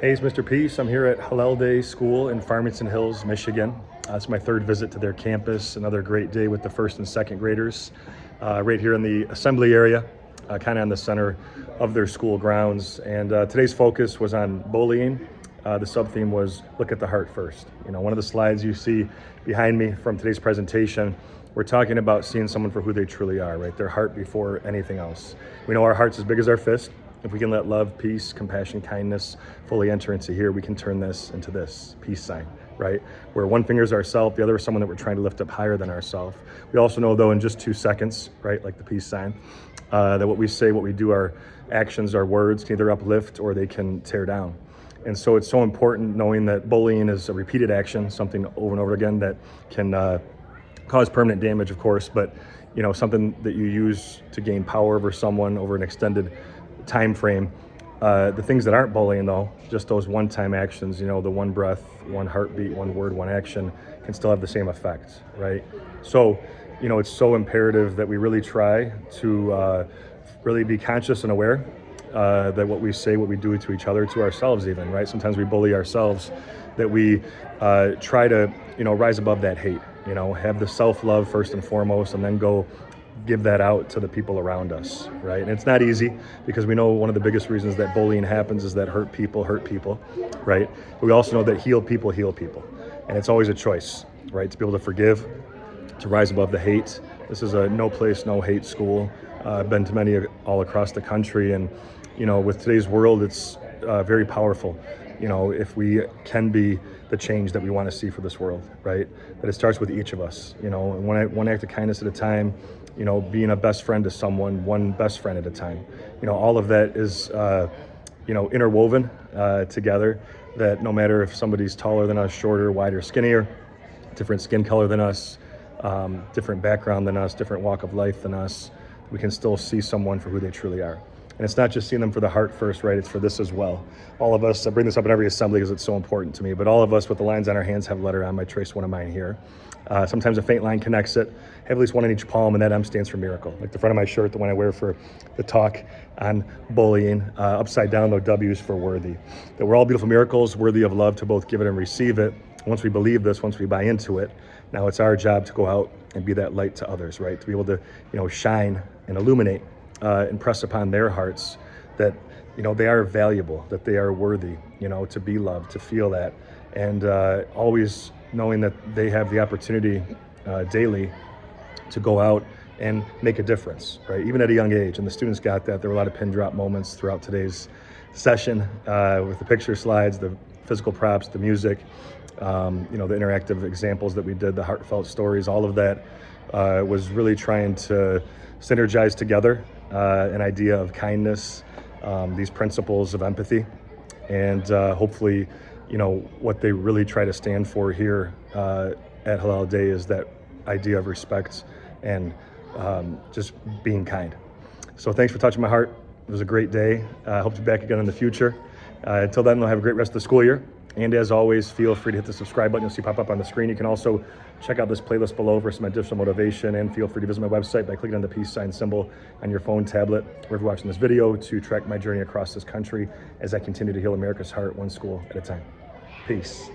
Hey, it's Mr. Peace. I'm here at Hillel Day School in Farmington Hills, Michigan. It's my third visit to their campus. Another great day with the first and second graders right here in the assembly area, kind of in the center of their school grounds. And today's focus was on bullying. The sub-theme was look at the heart first. You know, one of the slides you see behind me from today's presentation, we're talking about seeing someone for who they truly are, right? Their heart before anything else. We know our heart's as big as our fist. If we can let love, peace, compassion, kindness fully enter into here, we can turn this into this peace sign, right? Where one finger is ourself, the other is someone that we're trying to lift up higher than ourself. We also know, though, in just 2 seconds, right, like the peace sign, that what we say, what we do, our actions, our words can either uplift or they can tear down. And so it's so important knowing that bullying is a repeated action, something over and over again that can cause permanent damage, of course, but you know, something that you use to gain power over someone over an extended time frame. The things that aren't bullying, though, just those one-time actions, you know, the one breath, one heartbeat, one word, one action, can still have the same effect, right? So, you know, it's so imperative that we really try to really be conscious and aware that what we say, what we do to each other, to ourselves even, right? Sometimes we bully ourselves, that we try to, you know, rise above that hate, you know, have the self-love first and foremost, and then go give that out to the people around us, right? And it's not easy because we know one of the biggest reasons that bullying happens is that hurt people, right? But we also know that heal people. And it's always a choice, right? To be able to forgive, to rise above the hate. This is a no place, no hate school. I've been to many all across the country, and you know, with today's world, it's very powerful. You know, if we can be the change that we want to see for this world, right? That it starts with each of us, you know, one act of kindness at a time, you know, being a best friend to someone, one best friend at a time. You know, all of that is, you know, interwoven together, that no matter if somebody's taller than us, shorter, wider, skinnier, different skin color than us, different background than us, different walk of life than us, we can still see someone for who they truly are. And it's not just seeing them for the heart first, right? It's for this as well. All of us, I bring this up in every assembly because it's so important to me, but all of us with the lines on our hands have a letter M. I trace one of mine here. Sometimes a faint line connects it. I have at least one in each palm, and that M stands for miracle. Like the front of my shirt, the one I wear for the talk on bullying. Upside down, though, W is for worthy. That we're all beautiful miracles, worthy of love to both give it and receive it. Once we believe this, once we buy into it, now it's our job to go out and be that light to others, right? To be able to, you know, shine and illuminate, impress upon their hearts that, you know, they are valuable, that they are worthy, you know, to be loved, to feel that, and always knowing that they have the opportunity daily to go out and make a difference, right? Even at a young age, and the students got that. There were a lot of pin drop moments throughout today's session with the picture slides, the physical props, the music, you know, the interactive examples that we did, the heartfelt stories, all of that was really trying to synergize together an idea of kindness, these principles of empathy, and hopefully, you know, what they really try to stand for here at Hillel Day is that idea of respect and just being kind. So thanks for touching my heart. It was a great day. I hope to be back again in the future. Until then, we'll have a great rest of the school year. And as always, feel free to hit the subscribe button. You'll see pop up on the screen. You can also check out this playlist below for some additional motivation, and feel free to visit my website by clicking on the peace sign symbol on your phone, tablet, wherever you're watching this video, to track my journey across this country as I continue to heal America's heart, one school at a time. Peace.